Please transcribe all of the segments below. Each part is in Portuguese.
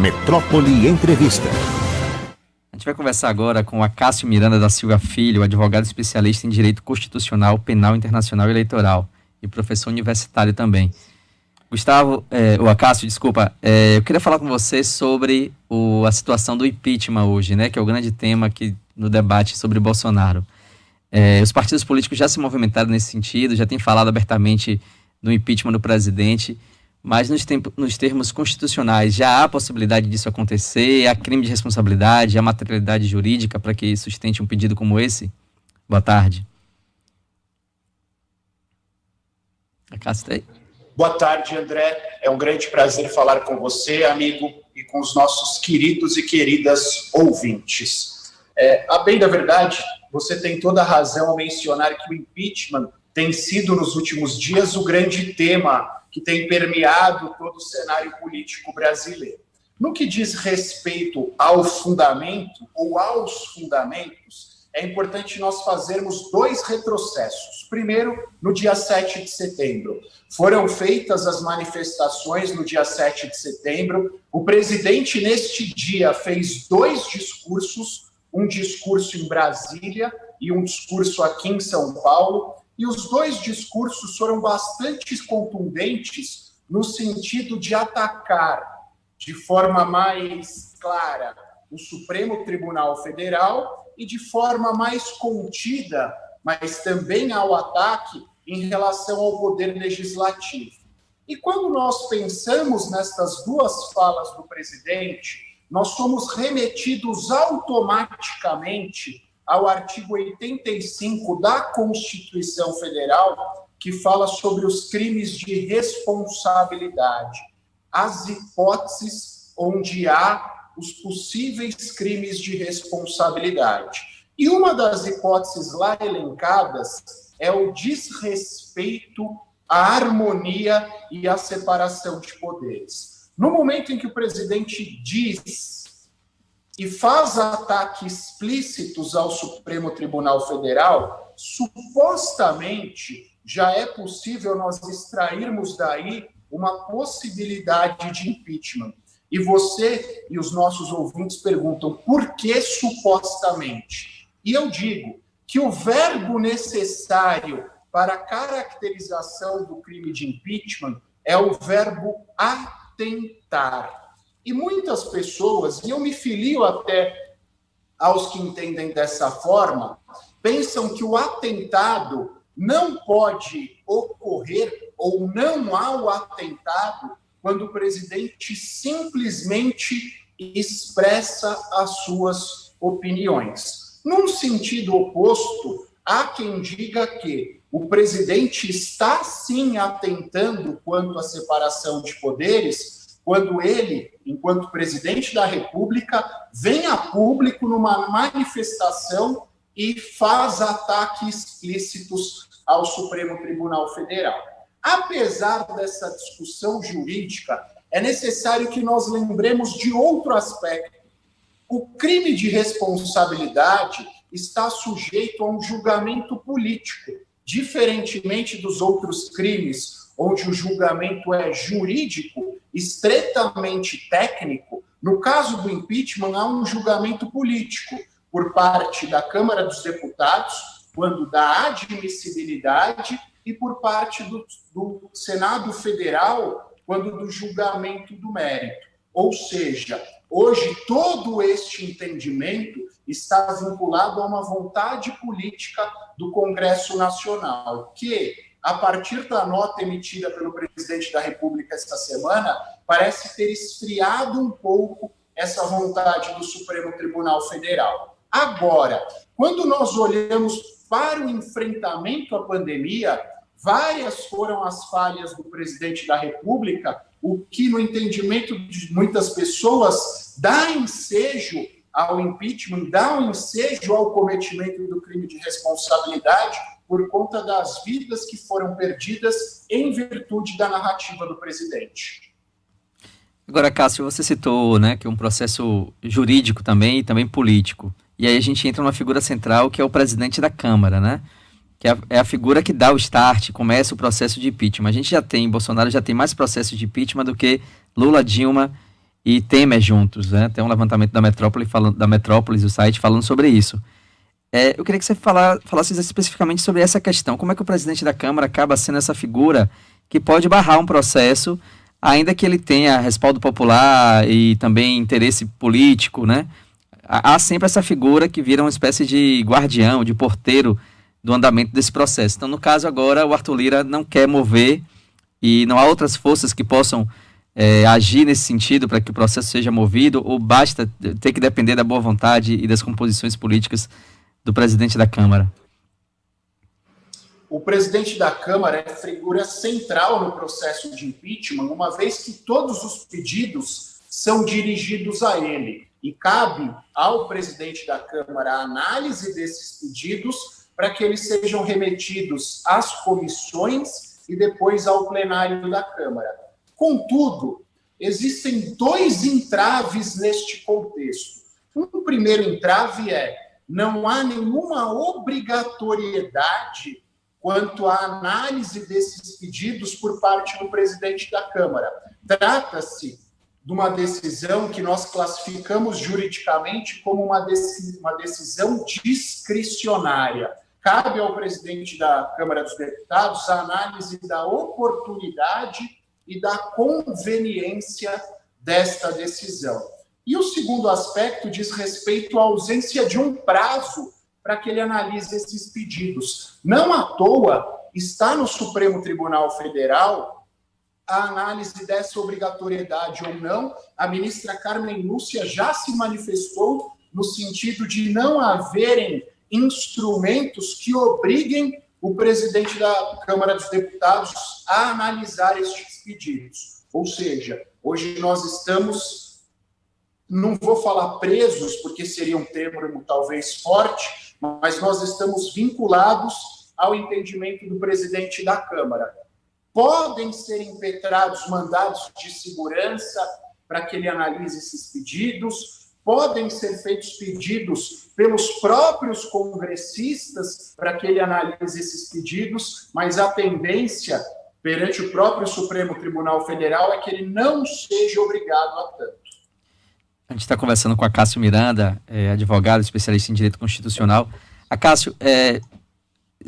Metrópole Entrevista. A gente vai conversar agora com o Acácio Miranda da Silva Filho, advogado especialista em Direito Constitucional, Penal Internacional e Eleitoral, e professor universitário também. Acácio, eu queria falar com você sobre a situação do impeachment hoje, né, que é o grande tema aqui no debate sobre Bolsonaro. Os partidos políticos já se movimentaram nesse sentido, já têm falado abertamente do impeachment do presidente, mas nos termos constitucionais já há possibilidade disso acontecer? Há crime de responsabilidade, há materialidade jurídica para que sustente um pedido como esse? Boa tarde. Acácio, tá aí? Boa tarde, André. É um grande prazer falar com você, amigo, e com os nossos queridos e queridas ouvintes. A bem da verdade, você tem toda a razão ao mencionar que o impeachment tem sido, nos últimos dias, o grande tema que tem permeado todo o cenário político brasileiro. No que diz respeito ao fundamento ou aos fundamentos, é importante nós fazermos dois retrocessos. Primeiro, no dia 7 de setembro. Foram feitas as manifestações no dia 7 de setembro. O presidente, neste dia, fez dois discursos, um discurso em Brasília e um discurso aqui em São Paulo. E os dois discursos foram bastante contundentes no sentido de atacar de forma mais clara o Supremo Tribunal Federal e de forma mais contida, mas também ao ataque em relação ao Poder Legislativo. E quando nós pensamos nestas duas falas do presidente, nós somos remetidos automaticamente ao artigo 85 da Constituição Federal, que fala sobre os crimes de responsabilidade, as hipóteses onde há os possíveis crimes de responsabilidade. E uma das hipóteses lá elencadas é o desrespeito à harmonia e à separação de poderes. No momento em que o presidente diz e faz ataques explícitos ao Supremo Tribunal Federal, supostamente já é possível nós extrairmos daí uma possibilidade de impeachment. E você e os nossos ouvintes perguntam por que supostamente? E eu digo que o verbo necessário para a caracterização do crime de impeachment é o verbo atentar. E muitas pessoas, e eu me filio até aos que entendem dessa forma, pensam que o atentado não pode ocorrer ou não há o atentado quando o presidente simplesmente expressa as suas opiniões. Num sentido oposto, há quem diga que o presidente está sim atentando quanto à separação de poderes, quando ele, enquanto presidente da República, vem a público numa manifestação e faz ataques explícitos ao Supremo Tribunal Federal. Apesar dessa discussão jurídica, é necessário que nós lembremos de outro aspecto. O crime de responsabilidade está sujeito a um julgamento político, diferentemente dos outros crimes, onde o julgamento é jurídico, estritamente técnico. No caso do impeachment, há um julgamento político por parte da Câmara dos Deputados, quando da admissibilidade, e por parte do Senado Federal, quando do julgamento do mérito. Ou seja, hoje todo este entendimento está vinculado a uma vontade política do Congresso Nacional, que, a partir da nota emitida pelo presidente da República esta semana, parece ter esfriado um pouco essa vontade do Supremo Tribunal Federal. Agora, quando nós olhamos para o enfrentamento à pandemia, várias foram as falhas do presidente da República, o que, no entendimento de muitas pessoas, dá ensejo ao impeachment, dá um ensejo ao cometimento do crime de responsabilidade por conta das vidas que foram perdidas em virtude da narrativa do presidente. Agora, Cássio, você citou, né, que é um processo jurídico também e também político. E aí a gente entra numa figura central que é o presidente da Câmara, né? Que é a figura que dá o start, começa o processo de impeachment. Bolsonaro já tem mais processos de impeachment do que Lula, Dilma e Temer juntos, né? Tem um levantamento da Metrópolis, o site, falando sobre isso. Eu queria que você falasse especificamente sobre essa questão. Como é que o presidente da Câmara acaba sendo essa figura que pode barrar um processo, ainda que ele tenha respaldo popular e também interesse político, né? Há sempre essa figura que vira uma espécie de guardião, de porteiro do andamento desse processo. Então, no caso agora, o Arthur Lira não quer mover e não há outras forças que possam agir nesse sentido para que o processo seja movido, ou basta ter que depender da boa vontade e das composições políticas do presidente da Câmara? O presidente da Câmara é figura central no processo de impeachment, uma vez que todos os pedidos são dirigidos a ele. E cabe ao presidente da Câmara a análise desses pedidos para que eles sejam remetidos às comissões e depois ao plenário da Câmara. Contudo, existem dois entraves neste contexto. Um primeiro entrave não há nenhuma obrigatoriedade quanto à análise desses pedidos por parte do presidente da Câmara. Trata-se de uma decisão que nós classificamos juridicamente como uma decisão discricionária. Cabe ao presidente da Câmara dos Deputados a análise da oportunidade e da conveniência desta decisão. E o segundo aspecto diz respeito à ausência de um prazo para que ele analise esses pedidos. Não à toa está no Supremo Tribunal Federal a análise dessa obrigatoriedade ou não. A ministra Carmen Lúcia já se manifestou no sentido de não haverem instrumentos que obriguem o presidente da Câmara dos Deputados a analisar estes pedidos. Ou seja, hoje nós estamos, não vou falar presos, porque seria um termo talvez forte, mas nós estamos vinculados ao entendimento do presidente da Câmara. Podem ser impetrados mandados de segurança para que ele analise esses pedidos, podem ser feitos pedidos pelos próprios congressistas para que ele analise esses pedidos, mas a tendência perante o próprio Supremo Tribunal Federal é que ele não seja obrigado a tanto. A gente está conversando com a Cássio Miranda, advogado, especialista em direito constitucional. Cássio,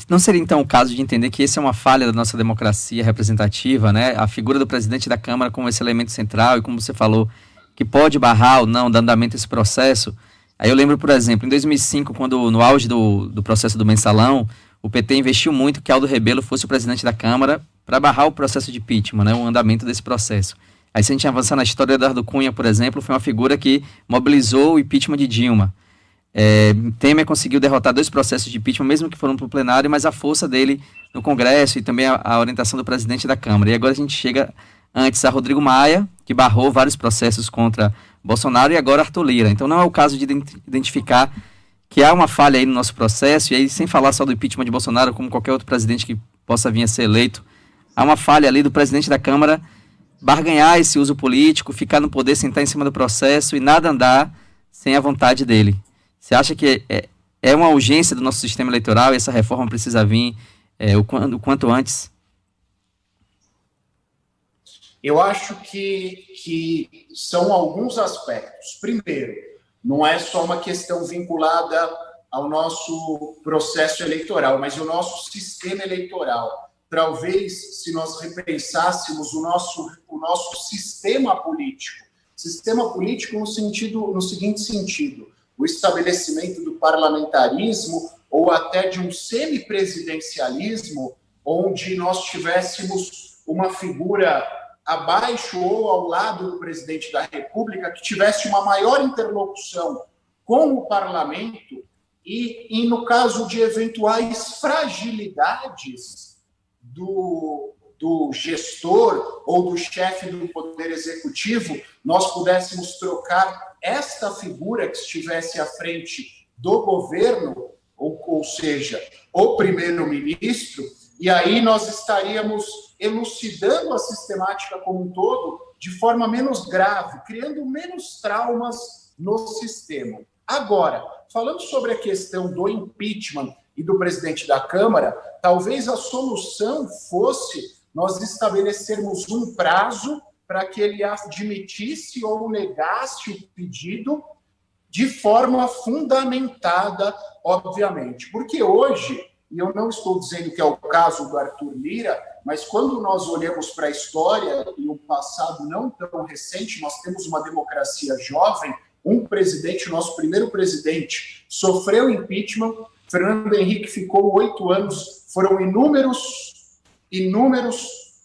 não seria então o caso de entender que essa é uma falha da nossa democracia representativa, né? A figura do presidente da Câmara como esse elemento central e, como você falou, que pode barrar ou não o andamento desse processo. Aí eu lembro, por exemplo, em 2005, quando no auge do processo do Mensalão, o PT investiu muito que Aldo Rebelo fosse o presidente da Câmara para barrar o processo de impeachment, né, o andamento desse processo. Aí, se a gente avançar na história, Eduardo Cunha, por exemplo, foi uma figura que mobilizou o impeachment de Dilma. Temer conseguiu derrotar 2 processos de impeachment, mesmo que foram para o plenário, mas a força dele no Congresso e também a orientação do presidente da Câmara. E agora a gente chega antes a Rodrigo Maia, que barrou vários processos contra Bolsonaro, e agora Arthur Lira. Então não é o caso de identificar que há uma falha aí no nosso processo, e aí sem falar só do impeachment de Bolsonaro, como qualquer outro presidente que possa vir a ser eleito, há uma falha ali do presidente da Câmara barganhar esse uso político, ficar no poder, sentar em cima do processo e nada andar sem a vontade dele. Você acha que é uma urgência do nosso sistema eleitoral e essa reforma precisa vir o quanto antes? Eu acho que são alguns aspectos. Primeiro, não é só uma questão vinculada ao nosso processo eleitoral, mas o nosso sistema eleitoral. Talvez, se nós repensássemos o nosso sistema político no seguinte sentido, o estabelecimento do parlamentarismo ou até de um semipresidencialismo, onde nós tivéssemos uma figura abaixo ou ao lado do presidente da República que tivesse uma maior interlocução com o parlamento e no caso de eventuais fragilidades do gestor ou do chefe do Poder Executivo, nós pudéssemos trocar esta figura que estivesse à frente do governo, ou seja, o primeiro-ministro, e aí nós estaríamos elucidando a sistemática como um todo de forma menos grave, criando menos traumas no sistema. Agora, falando sobre a questão do impeachment e do presidente da Câmara, talvez a solução fosse nós estabelecermos um prazo para que ele admitisse ou negasse o pedido de forma fundamentada, obviamente. Porque hoje, e eu não estou dizendo que é o caso do Arthur Lira, mas quando nós olhamos para a história e o passado não tão recente, nós temos uma democracia jovem, um presidente, o nosso primeiro presidente, sofreu impeachment, Fernando Henrique ficou 8 anos, foram inúmeros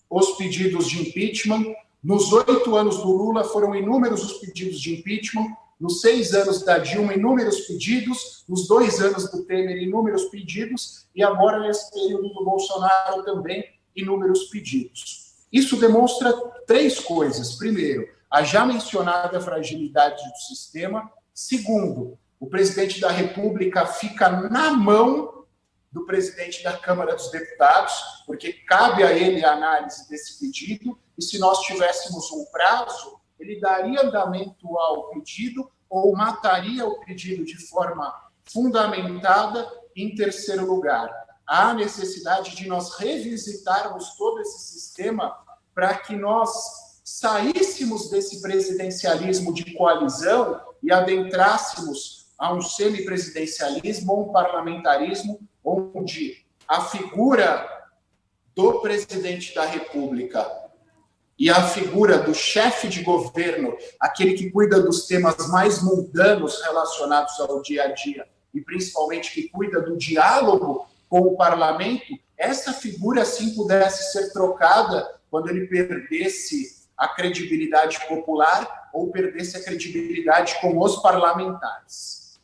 os pedidos de impeachment, nos 8 anos do Lula foram inúmeros os pedidos de impeachment, nos 6 anos da Dilma, inúmeros pedidos, nos 2 anos do Temer, inúmeros pedidos, e agora, nesse período do Bolsonaro, também inúmeros pedidos. Isso demonstra 3 coisas. Primeiro, a já mencionada fragilidade do sistema. Segundo, o presidente da República fica na mão do presidente da Câmara dos Deputados, porque cabe a ele a análise desse pedido, e se nós tivéssemos um prazo, ele daria andamento ao pedido ou mataria o pedido de forma fundamentada. Em terceiro lugar, há necessidade de nós revisitarmos todo esse sistema para que nós saíssemos desse presidencialismo de coalizão e adentrássemos a um semipresidencialismo ou um parlamentarismo onde a figura do presidente da República e a figura do chefe de governo, aquele que cuida dos temas mais mundanos relacionados ao dia a dia, e principalmente que cuida do diálogo com o parlamento, essa figura, sim, pudesse ser trocada quando ele perdesse a credibilidade popular ou perdesse a credibilidade com os parlamentares.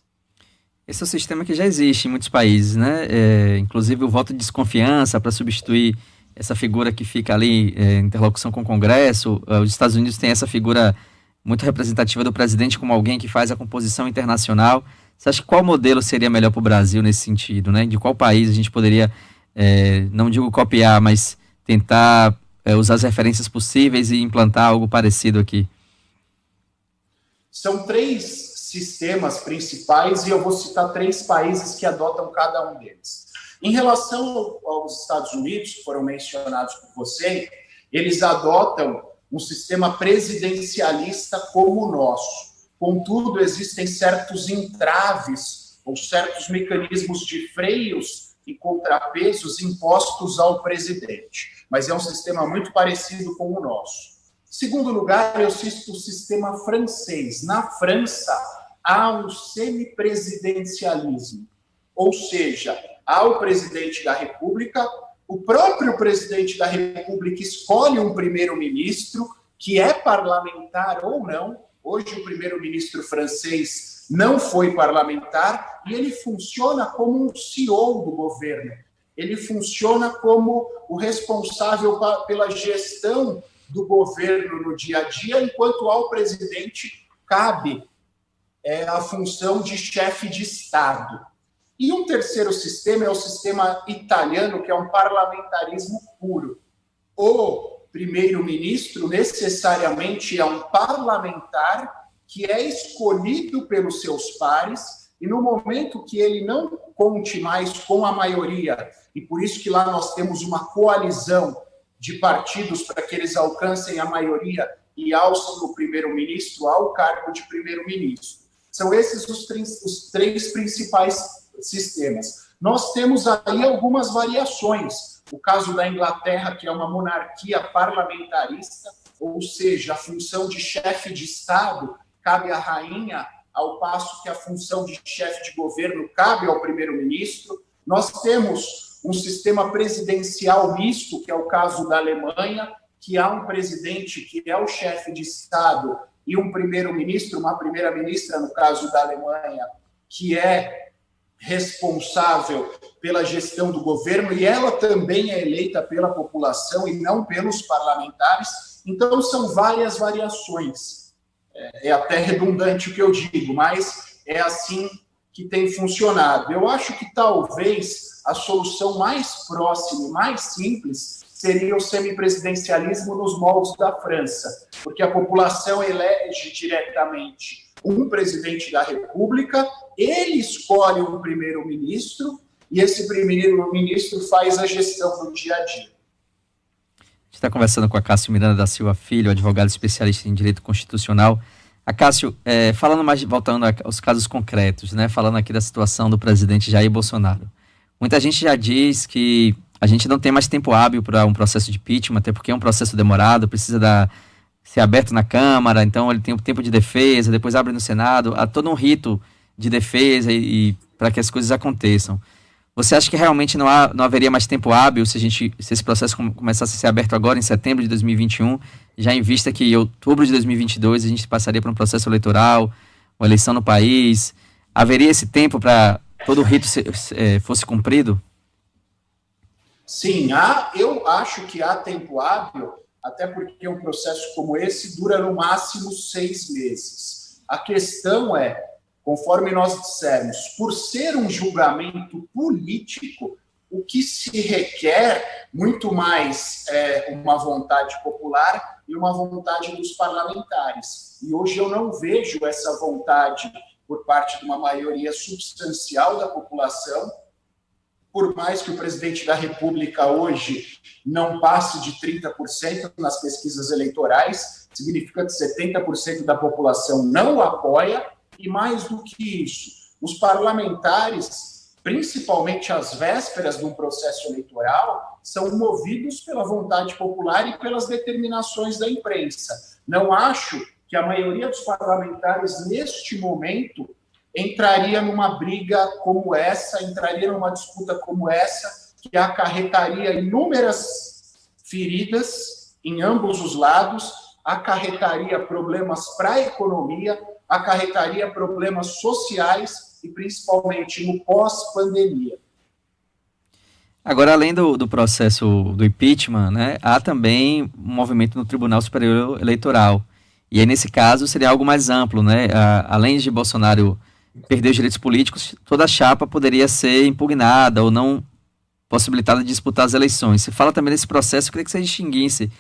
Esse é um sistema que já existe em muitos países, né? Inclusive o voto de desconfiança para substituir essa figura que fica ali em interlocução com o Congresso. Os Estados Unidos têm essa figura muito representativa do presidente como alguém que faz a composição internacional. Você acha que qual modelo seria melhor para o Brasil nesse sentido, né? De qual país a gente poderia, não digo copiar, mas tentar usar as referências possíveis e implantar algo parecido aqui? São 3 sistemas principais e eu vou citar 3 países que adotam cada um deles. Em relação aos Estados Unidos, que foram mencionados por você, eles adotam um sistema presidencialista como o nosso. Contudo, existem certos entraves ou certos mecanismos de freios e contrapesos impostos ao presidente. Mas é um sistema muito parecido com o nosso. Segundo lugar, eu cito o sistema francês. Na França, há um semipresidencialismo, ou seja, há o presidente da República, o próprio presidente da República escolhe um primeiro-ministro, que é parlamentar ou não. Hoje o primeiro-ministro francês não foi parlamentar e ele funciona como um CEO do governo. Ele funciona como o responsável pela gestão do governo no dia a dia, enquanto ao presidente cabe a função de chefe de Estado. E um terceiro sistema é o sistema italiano, que é um parlamentarismo puro. O primeiro-ministro necessariamente é um parlamentar que é escolhido pelos seus pares e no momento que ele não conte mais com a maioria, e por isso que lá nós temos uma coalizão de partidos para que eles alcancem a maioria e alçam o primeiro-ministro ao cargo de primeiro-ministro. São esses os 3 principais sistemas. Nós temos aí algumas variações. O caso da Inglaterra, que é uma monarquia parlamentarista, ou seja, a função de chefe de Estado cabe à rainha, ao passo que a função de chefe de governo cabe ao primeiro-ministro. Nós temos um sistema presidencial misto, que é o caso da Alemanha, que há um presidente que é o chefe de Estado e um primeiro-ministro, uma primeira-ministra, no caso da Alemanha, que é responsável pela gestão do governo, e ela também é eleita pela população e não pelos parlamentares. Então, são várias variações. É até redundante o que eu digo, mas é assim que tem funcionado. Eu acho que talvez a solução mais próxima e mais simples seria o semipresidencialismo nos moldes da França, porque a população elege diretamente um presidente da República, ele escolhe um primeiro-ministro e esse primeiro-ministro faz a gestão do dia a dia. gente está conversando com a Cássio Miranda da Silva Filho, advogado especialista em direito constitucional. A Cássio, falando mais, voltando aos casos concretos, né, falando aqui da situação do presidente Jair Bolsonaro. Muita gente já diz que a gente não tem mais tempo hábil para um processo de impeachment, até porque é um processo demorado, precisa ser aberto na Câmara, então ele tem o tempo de defesa, depois abre no Senado, há todo um rito de defesa e para que as coisas aconteçam. Você acha que realmente não haveria mais tempo hábil se esse processo começasse a ser aberto agora, em setembro de 2021, já em vista que em outubro de 2022 a gente passaria para um processo eleitoral, uma eleição no país? Haveria esse tempo para todo o rito fosse cumprido? Sim, eu acho que há tempo hábil, até porque um processo como esse dura no máximo 6 meses. A questão é, conforme nós dissemos, por ser um julgamento político, o que se requer muito mais uma vontade popular e uma vontade dos parlamentares. E hoje eu não vejo essa vontade por parte de uma maioria substancial da população, por mais que o presidente da República hoje não passe de 30% nas pesquisas eleitorais, significa que 70% da população não o apoia, e mais do que isso, os parlamentares, principalmente às vésperas de um processo eleitoral, são movidos pela vontade popular e pelas determinações da imprensa. Não acho que a maioria dos parlamentares, neste momento, entraria numa briga como essa, entraria numa disputa como essa, que acarretaria inúmeras feridas em ambos os lados, acarretaria problemas para a economia, acarretaria problemas sociais e principalmente no pós-pandemia. Agora, além do processo do impeachment, né, há também um movimento no Tribunal Superior Eleitoral. E aí, nesse caso, seria algo mais amplo, né? Além de Bolsonaro perder os direitos políticos, toda a chapa poderia ser impugnada ou não possibilitada de disputar as eleições. Você fala também desse processo, eu queria que você distinguisse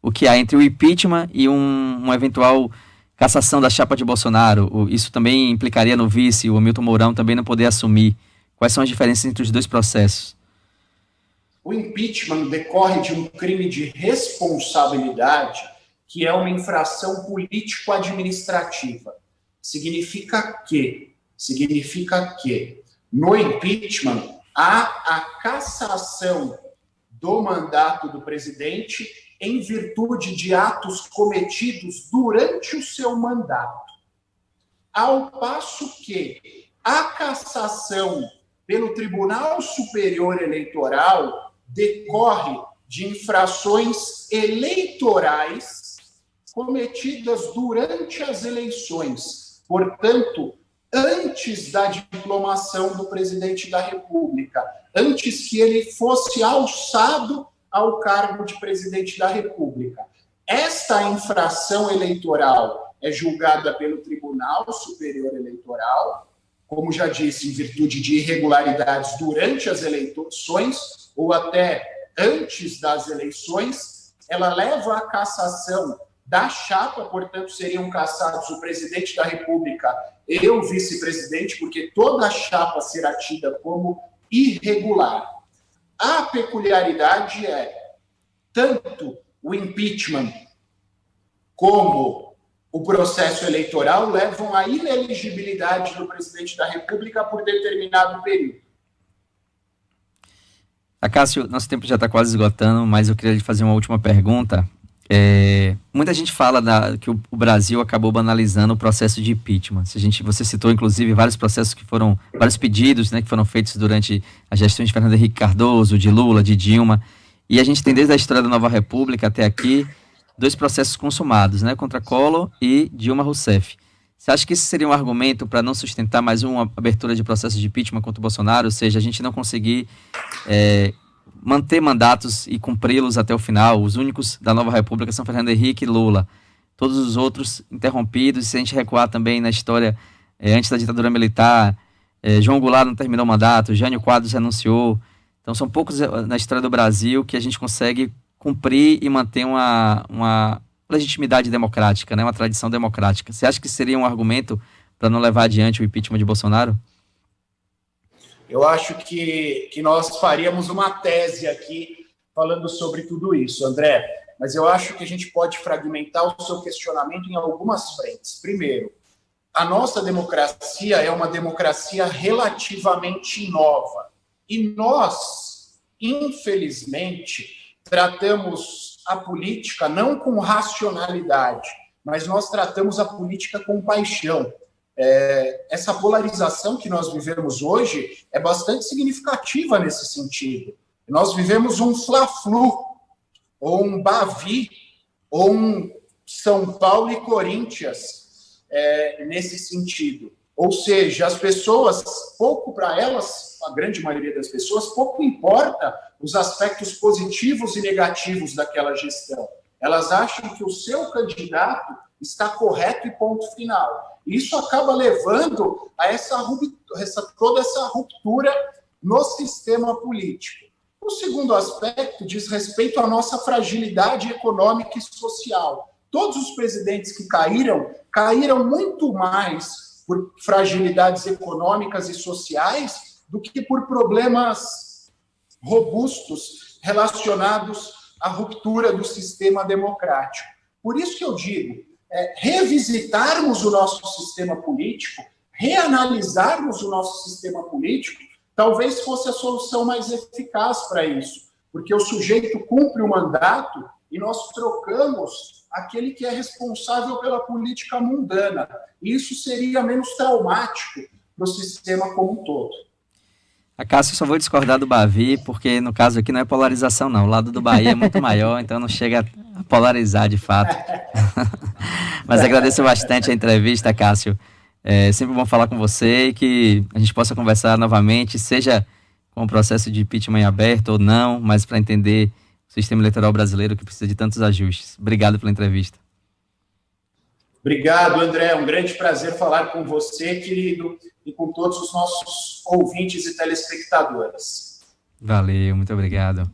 o que há entre o impeachment e uma eventual cassação da chapa de Bolsonaro. Isso também implicaria no vice, o Hamilton Mourão também não poder assumir. Quais são as diferenças entre os dois processos? O impeachment decorre de um crime de responsabilidade, que é uma infração político-administrativa. Significa que no impeachment há a cassação do mandato do presidente em virtude de atos cometidos durante o seu mandato. Ao passo que a cassação pelo Tribunal Superior Eleitoral decorre de infrações eleitorais cometidas durante as eleições. Portanto, antes da diplomação do presidente da República, antes que ele fosse alçado ao cargo de presidente da República. Esta infração eleitoral é julgada pelo Tribunal Superior Eleitoral, como já disse, em virtude de irregularidades durante as eleições ou até antes das eleições. Ela leva à cassação da chapa, portanto, seriam cassados o presidente da República e o vice-presidente, porque toda a chapa será tida como irregular. A peculiaridade é, tanto o impeachment como o processo eleitoral levam à inelegibilidade do presidente da República por determinado período. Cássio, nosso tempo já está quase esgotando, mas eu queria lhe fazer uma última pergunta. Muita gente fala que o Brasil acabou banalizando o processo de impeachment. Você citou, inclusive, vários pedidos, né, que foram feitos durante a gestão de Fernando Henrique Cardoso, de Lula, de Dilma, e a gente tem desde a história da Nova República até aqui 2 processos consumados, né, contra Collor e Dilma Rousseff. Você acha que esse seria um argumento para não sustentar mais uma abertura de processo de impeachment contra o Bolsonaro, ou seja, a gente não conseguir manter mandatos e cumpri-los até o final? Os únicos da Nova República são Fernando Henrique e Lula. Todos os outros interrompidos. Se a gente recuar também na história, antes da ditadura militar, João Goulart não terminou o mandato, Jânio Quadros renunciou. Então são poucos na história do Brasil que a gente consegue cumprir e manter uma legitimidade democrática, né? Uma tradição democrática. Você acha que seria um argumento para não levar adiante o impeachment de Bolsonaro? Eu acho que nós faríamos uma tese aqui falando sobre tudo isso, André. mas eu acho que a gente pode fragmentar o seu questionamento em algumas frentes. Primeiro, a nossa democracia é uma democracia relativamente nova. E nós, infelizmente, tratamos a política não com racionalidade, mas nós tratamos a política com paixão. Essa polarização que nós vivemos hoje é bastante significativa nesse sentido. Nós vivemos um Fla-Flu, ou um Bavi, ou um São Paulo e Corinthians, nesse sentido. Ou seja, as pessoas, pouco para elas, a grande maioria das pessoas, pouco importa os aspectos positivos e negativos daquela gestão. Elas acham que o seu candidato está correto e ponto final. Isso acaba levando a toda essa ruptura no sistema político. O segundo aspecto diz respeito à nossa fragilidade econômica e social. Todos os presidentes que caíram muito mais por fragilidades econômicas e sociais do que por problemas robustos relacionados à ruptura do sistema democrático. Por isso que eu digo, revisitarmos o nosso sistema político, reanalisarmos o nosso sistema político, talvez fosse a solução mais eficaz para isso, porque o sujeito cumpre o mandato e nós trocamos aquele que é responsável pela política mundana. Isso seria menos traumático para o sistema como um todo. Cássio, eu só vou discordar do Bavi, porque no caso aqui não é polarização, não. O lado do Bahia é muito maior, então não chega a polarizar de fato. Mas agradeço bastante a entrevista, Cássio. É sempre bom falar com você e que a gente possa conversar novamente, seja com o processo de impeachment em aberto ou não, mas para entender o sistema eleitoral brasileiro que precisa de tantos ajustes. Obrigado pela entrevista. Obrigado, André. É um grande prazer falar com você, querido, e com todos os nossos ouvintes e telespectadores. Valeu, muito obrigado.